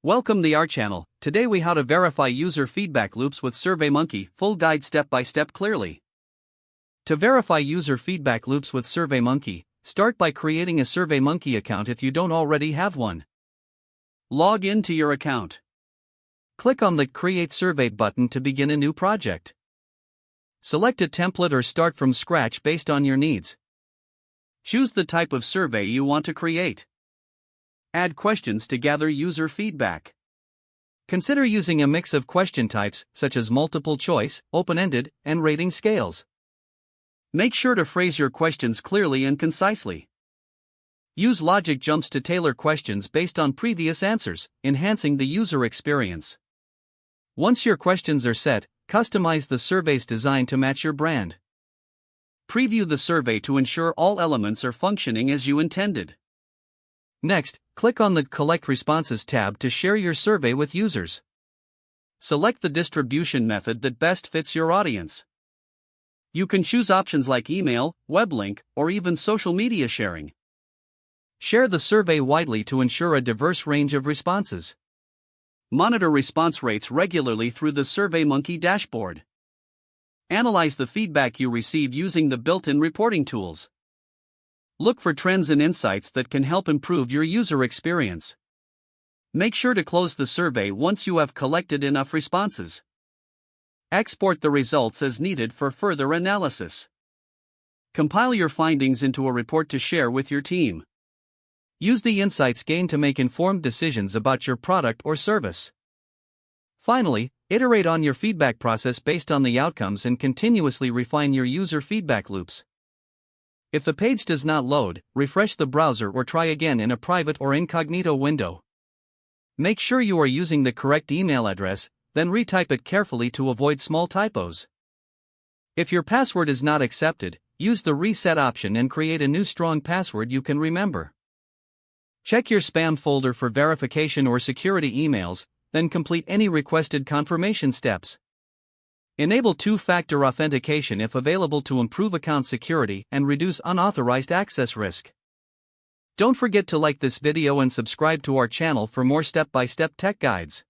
Welcome to our channel. Today we how to verify user feedback loops with SurveyMonkey, full guide step by step clearly. To verify user feedback loops with SurveyMonkey, start by creating a SurveyMonkey account if you don't already have one. Log in to your account. Click on the Create Survey button to begin a new project. Select a template or start from scratch based on your needs. Choose the type of survey you want to create. Add questions to gather user feedback. Consider using a mix of question types such as multiple choice, open-ended, and rating scales. Make sure to phrase your questions clearly and concisely. Use logic jumps to tailor questions based on previous answers, enhancing the user experience. Once your questions are set, customize the survey's design to match your brand. Preview the survey to ensure all elements are functioning as you intended. Next, click on the Collect Responses tab to share your survey with users. Select the distribution method that best fits your audience. You can choose options like email, web link, or even social media sharing. Share the survey widely to ensure a diverse range of responses. Monitor response rates regularly through the SurveyMonkey dashboard. Analyze the feedback you receive using the built-in reporting tools. Look for trends and insights that can help improve your user experience. Make sure to close the survey once you have collected enough responses. Export the results as needed for further analysis. Compile your findings into a report to share with your team. Use the insights gained to make informed decisions about your product or service. Finally, iterate on your feedback process based on the outcomes and continuously refine your user feedback loops. If the page does not load, refresh the browser or try again in a private or incognito window. Make sure you are using the correct email address, then retype it carefully to avoid small typos. If your password is not accepted, use the reset option and create a new strong password you can remember. Check your spam folder for verification or security emails, then complete any requested confirmation steps. Enable two-factor authentication if available to improve account security and reduce unauthorized access risk. Don't forget to like this video and subscribe to our channel for more step-by-step tech guides.